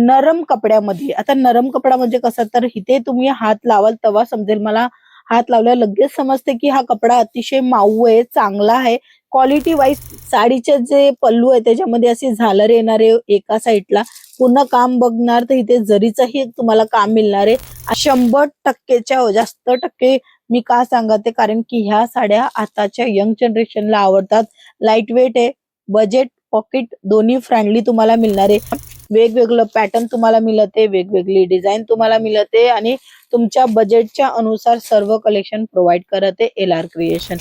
नरम कपड्यामध्ये. आता नरम कपडा म्हणजे कसं, तर इथे तुम्ही हात लावाल तेव्हा समजेल, मला हात लावल्यावर लगेच समजते की हा कपडा अतिशय मऊ आहे, चांगला आहे. क्वालिटी वाईज साडीचे जे पल्लू आहे त्याच्यामध्ये अशी झालर येणार आहे एका साईडला. पूर्ण काम बघणार तर इथे जरीचंही तुम्हाला काम मिळणार आहे. 100% जास्त टक्के मी का सांगते, कारण की ह्या साड्या आताच्या यंग जनरेशनला आवडतात. लाईट वेट आहे, बजेट पॉकेट दोन्ही फ्रेंडली तुम्हाला मिळणार आहे. वेगवेगळं पॅटर्न तुम्हाला मिळते, वेगवेगळी डिझाईन तुम्हाला मिळते आणि तुमच्या बजेटच्या अनुसार सर्व कलेक्शन प्रोव्हाइड करते LR क्रिएशन.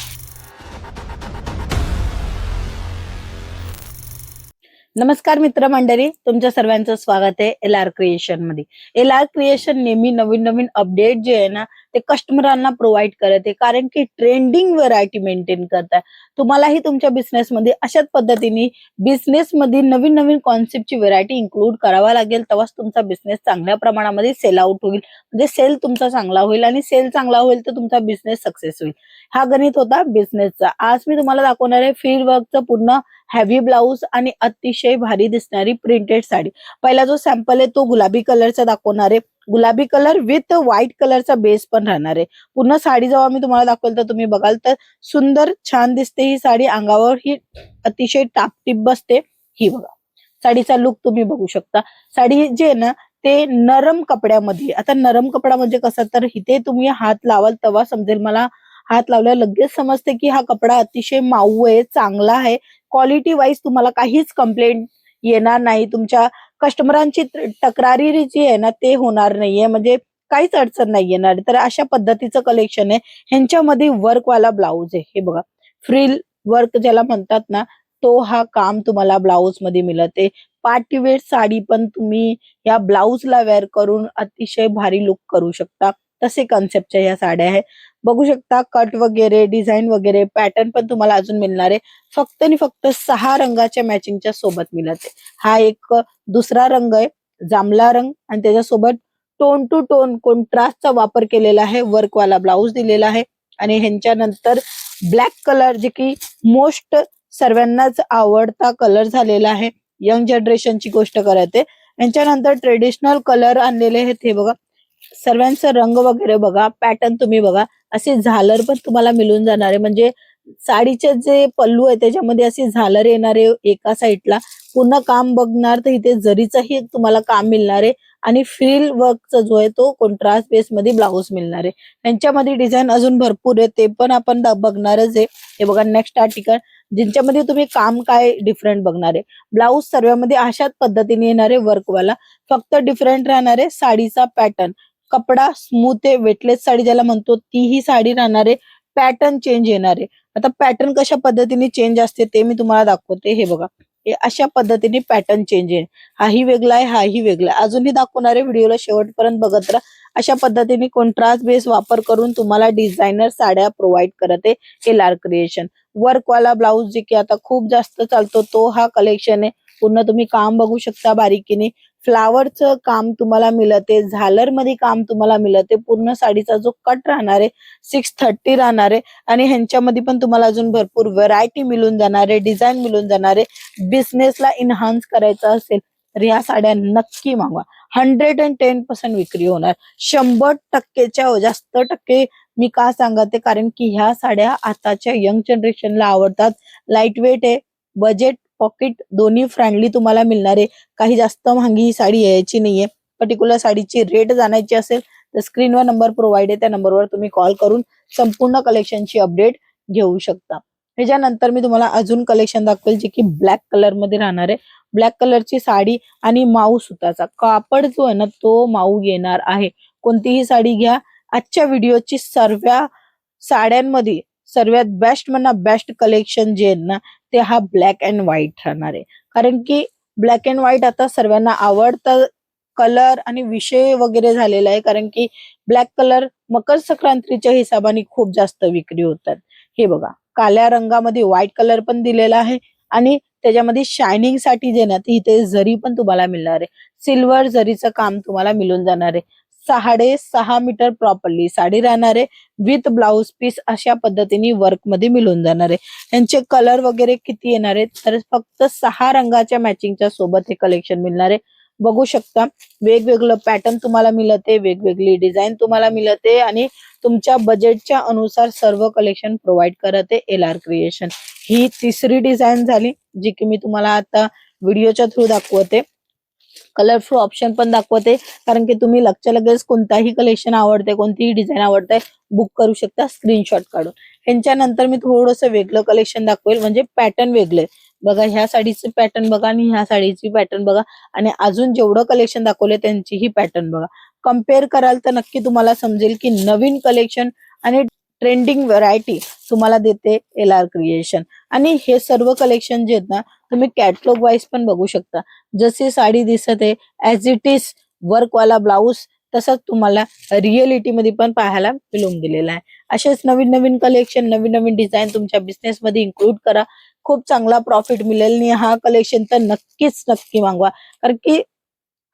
नमस्कार मित्र मंडळी, तुमच्या सर्वांचं स्वागत आहे LR क्रिएशन मध्ये. LR क्रिएशन नेहमी नवीन नवीन अपडेट जे आहे ना ते कस्टमरांना प्रोव्हाइड करते, कारण की ट्रेंडिंग व्हरायटी मेंटेन करतात. तुम्हालाही तुमच्या बिझनेस मध्ये अशाच पद्धतीने बिझनेस मध्ये नवीन नवीन कॉन्सेप्टची व्हरायटी इन्क्लूड करावा लागेल, तेव्हाच तुमचा बिझनेस चांगल्या प्रमाणामध्ये सेल आउट होईल. म्हणजे सेल तुमचा चांगला होईल आणि सेल चांगला होईल तर तुमचा बिझनेस सक्सेस होईल. हा गणित होता बिझनेसचा. आज मी तुम्हाला दाखवणार आहे फील्ड वर्कचं पूर्ण हेवी ब्लाउज आणि अतिशय भारी दिसणारी प्रिंटेड साडी. पहिला जो सॅम्पल आहे तो गुलाबी कलरचा दाखवणार आहे. गुलाबी कलर विथ व्हाईट कलरचा बेस पण राहणार आहे. पूर्ण साडी जेव्हा मी तुम्हाला दाखवल तर तुम्ही बघाल तर सुंदर छान दिसते ही साडी. अंगावर ही अतिशय टापटीप बसते. ही बघा साडीचा लुक तुम्ही बघू शकता. साडी जे आहे ना ते नरम कपड्यामध्ये. आता नरम कपडा म्हणजे कसं, तर इथे तुम्ही हात लावाल तेव्हा समजेल, मला हात लावल्यावर लगेच समजते की हा कपडा अतिशय मऊ आहे, चांगला आहे. क्वालिटी वाईज तुम्हाला काहीच कंप्लेंट येणार नाही. तुमच्या कस्टमरांची तक्रारी जी आहे ना ते होणार नाहीये, म्हणजे काहीच अडचण नाही येणार. तर अशा पद्धतीचं कलेक्शन आहे. ह्यांच्यामध्ये वर्कवाला ब्लाऊज आहे. हे बघा फ्रिल वर्क ज्याला म्हणतात ना, तो हा काम तुम्हाला ब्लाऊज मध्ये मिळते. पार्टीवेअर साडी पण तुम्ही या ब्लाऊजला वेअर करून अतिशय भारी लुक करू शकता. तसे कॉन्सेप्टच्या या साड्या आहे. बघू शकता कट वगैरे, डिझाईन वगैरे, पॅटर्न पण तुम्हाला अजून मिळणार आहे. फक्त आणि फक्त 6 रंगाच्या मॅचिंगच्या सोबत मिळते. हा एक दुसरा रंग आहे, जांभळा रंग, आणि त्याच्यासोबत टोन टू टोन कॉन्ट्रास्टचा वापर केलेला आहे. वर्कवाला ब्लाऊज दिलेला आहे आणि ह्यांच्यानंतर ब्लॅक कलर, जे की मोस्ट सर्वांनाच आवडता कलर झालेला आहे. यंग जनरेशनची गोष्ट करते. यांच्यानंतर ट्रेडिशनल कलर आणलेले आहेत. हे बघा सर्वांचा रंग वगैरे बघा, पॅटर्न तुम्ही बघा. असे झालर पण तुम्हाला मिळून जाणार आहे. म्हणजे साडीचे जे पल्लू आहे त्याच्यामध्ये अशी झालर येणार आहे एका साईडला. पूर्ण काम बघणार तर इथे जरीचंही तुम्हाला काम मिळणार आहे आणि फ्रिल वर्कचा जो आहे तो कॉन्ट्रास्ट बेस मध्ये ब्लाऊज मिळणार आहे. त्यांच्यामध्ये डिझाईन अजून भरपूर आहे, ते पण आपण बघणारच आहे. हे बघा नेक्स्ट आर्टिकल, ज्यांच्यामध्ये तुम्ही काम काय डिफरंट बघणार आहे. ब्लाऊज सर्वांमध्ये अशाच पद्धतीने येणार आहे वर्कवाला. फक्त डिफरंट राहणार आहे साडीचा पॅटर्न. कपडा स्मूथ आहे, वेटलेस साडी ज्याला म्हणतो ती ही साडी राहणार आहे. पॅटर्न चेंज येणार आहे. आता पॅटर्न कशा पद्धतीने चेंज असते ते मी तुम्हाला दाखवते. हे बघा हे अशा पद्धतीने पॅटर्न चेंज आहे. हाही वेगळा आहे, हाही वेगळा आहे. अजूनही दाखवणार आहे, व्हिडिओला शेवटपर्यंत बघत राहा. अशा पद्धतीने कॉन्ट्रास्ट बेस वापर करून तुम्हाला डिझायनर साड्या प्रोव्हाइड करते LR क्रिएशन. वर्कवाला ब्लाऊज जे की आता खूप जास्त चालतो तो हा कलेक्शन आहे. पूर्ण तुम्ही काम बघू शकता बारीकीने. फ्लावरचं काम तुम्हाला मिळते, झालर मध्ये काम तुम्हाला मिळते. पूर्ण साडीचा जो कट राहणार आहे 630 राहणार आहे आणि ह्यांच्यामध्ये पण तुम्हाला अजून भरपूर व्हरायटी मिळून जाणार आहे, डिझाईन मिळून जाणार आहे. बिझनेसला इन्हान्स करायचा असेल तर या साड्या नक्की मागवा. 110% विक्री होणार. 100%च्या जास्त टक्के मी का सांगते, कारण की ह्या साड्या आताच्या यंग जनरेशनला आवडतात. लाईट वेट आहे, बजेट पॉकेट दोन्ही फ्रेंडली तुम्हाला मिळणार आहे. काही जास्त महागी ही साडी यायची नाहीये. पर्टिक्युलर साडीची रेट जाणायची असेल तर स्क्रीनवर नंबर प्रोव्हाइड आहे, त्या नंबरवर तुम्ही कॉल करून संपूर्ण कलेक्शनची अपडेट घेऊ शकता. त्याच्यानंतर मी तुम्हाला अजून कलेक्शन दाखवेल जे की ब्लॅक कलर मध्ये राहणार आहे. ब्लॅक कलरची साडी आणि माऊ सुताचा कापड जो आहे ना तो माऊ येणार आहे. कोणतीही साडी घ्या, आजच्या व्हिडिओची सर्व साड्यांमध्ये सर्वात बेस्ट म्हणा बेस्ट कलेक्शन जे आहे ना ते हा ब्लॅक अँड व्हाईट राहणार आहे. कारण की ब्लॅक अँड व्हाईट आता सर्वांना आवडतं कलर आणि विषय वगैरे झालेला आहे. कारण की ब्लॅक कलर मकर संक्रांतीच्या हिशोबाने खूप जास्त विक्री होतात. हे बघा काळ्या रंगामध्ये व्हाईट कलर पण दिलेला आहे आणि त्याच्यामध्ये शायनिंग साठी जे ना इथे जरी पण तुम्हाला मिळणार आहे. सिल्वर जरीचं काम तुम्हाला मिळून जाणार आहे. 6.5 मीटर प्रॉपरली साडी राहणार आहे विथ ब्लाउज पीस. अशा पद्धतीने वर्क मध्ये मिळून जाणार आहे. यांचे कलर वगैरे किती येणार आहेत तर फक्त 6 रंगाच्या मॅचिंगच्या सोबत हे कलेक्शन मिळणार आहे. बघू शकता वेगवेगळं पॅटर्न तुम्हाला मिळते, वेगवेगळी डिझाईन तुम्हाला मिळते आणि तुमच्या बजेटच्या अनुसार सर्व कलेक्शन प्रोव्हाइड करते LR क्रिएशन. ही तिसरी डिझाईन झाली जी की मी तुम्हाला आता व्हिडिओच्या थ्रू दाखवते. कलरफुल ऑप्शन पण दाखवते, कारण की तुम्ही लगेच कोणताही कलेक्शन आवडते, कोणतीही डिझाईन आवडते बुक करू शकता स्क्रीनशॉट काढून. ह्यांच्यानंतर मी थोडंसं वेगळं कलेक्शन दाखवेल, म्हणजे पॅटर्न वेगळे. बघा ह्या साडीचे पॅटर्न बघा आणि ह्या साडीची पॅटर्न बघा आणि अजून जेवढं कलेक्शन दाखवले त्यांचीही पॅटर्न बघा. कम्पेअर कराल तर नक्की तुम्हाला समजेल की नवीन कलेक्शन आणि ट्रेंडिंग व्हरायटी तुम्हाला देते LR क्रिएशन. आणि हे सर्व कलेक्शन जे आहेत ना तुम्ही कॅटलॉग वाईज पण बघू शकता. जशी साडी दिसत आहे ऍज इट इज वर्कवाला ब्लाऊज तसंच तुम्हाला रिअलिटी मध्ये पण पाहायला मिळून गेलेला आहे. असेच नवीन नवीन कलेक्शन, नवीन नवीन डिझाईन तुमच्या बिझनेस मध्ये इन्क्लूड करा. खूप चांगला प्रॉफिट मिळेल आणि हा कलेक्शन तर नक्की मागवा, कारण की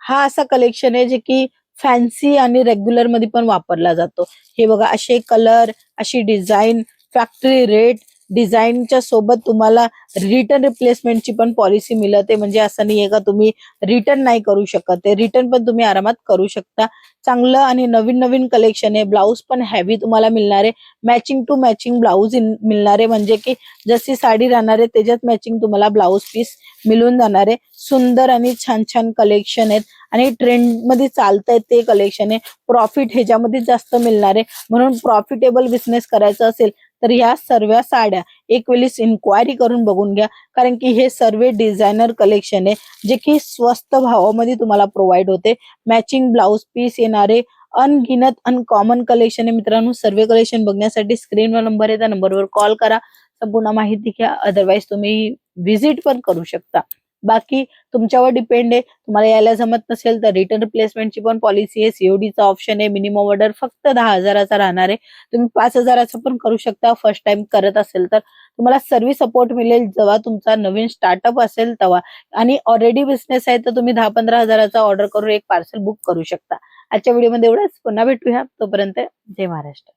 हा असा कलेक्शन आहे जे की फॅन्सी आणि रेग्युलर मध्ये पण वापरला जातो. हे बघा असे कलर, अशी डिझाईन, फॅक्टरी रेट डिझाईनच्या सोबत तुम्हाला रिटर्न रिप्लेसमेंटची पण पॉलिसी मिळते. म्हणजे असं नाहीये का तुम्ही रिटर्न नाही करू शकत, ते रिटर्न पण तुम्ही आरामात करू शकता. चांगलं आणि नवीन नवीन कलेक्शन आहे. ब्लाऊज पण हेवी तुम्हाला मिळणार आहे, मॅचिंग टू मॅचिंग ब्लाऊज मिळणार आहे. म्हणजे की जशी साडी राहणार आहे त्याच्यात मॅचिंग तुम्हाला ब्लाऊज पीस मिळून जाणार आहे. सुंदर आणि छान छान कलेक्शन आहेत आणि ट्रेंड मध्ये चालतंय ते कलेक्शन आहे. प्रॉफिट ह्याच्यामध्ये जास्त मिळणार आहे. म्हणून प्रॉफिटेबल बिझनेस करायचा असेल तर ह्या सर्व साड्या एक वेळेस इन्क्वायरी करून बघून घ्या, कारण की हे सर्व डिझायनर कलेक्शन आहे जे की स्वस्त भावामध्ये तुम्हाला प्रोव्हाइड होते. मॅचिंग ब्लाऊज पीस येणारे अनगिनत अनकॉमन कलेक्शन आहे. मित्रांनो सर्व कलेक्शन बघण्यासाठी स्क्रीनवर नंबर आहे त्या नंबरवर कॉल करा, संपूर्ण माहिती घ्या. अदरवाईज तुम्ही व्हिजिट पण करू शकता. बाकी तुमच्यावर डिपेंड आहे. तुम्हाला यायला जमत नसेल तर रिटर्न रिप्लेसमेंटची पण पॉलिसी आहे. सीओडीचा ऑप्शन आहे. मिनिमम ऑर्डर फक्त 10,000चा राहणार आहे. तुम्ही 5,000चा पण करू शकता फर्स्ट टाइम करत असेल तर. तुम्हाला सर्व्हिस सपोर्ट मिळेल जेव्हा तुमचा नवीन स्टार्टअप असेल तेव्हा. आणि ऑलरेडी बिझनेस आहे तर तुम्ही 10-15,000चा ऑर्डर करून एक पार्सल बुक करू शकता. आजच्या व्हिडिओमध्ये एवढंच. पुन्हा भेटूया. तोपर्यंत जय महाराष्ट्र.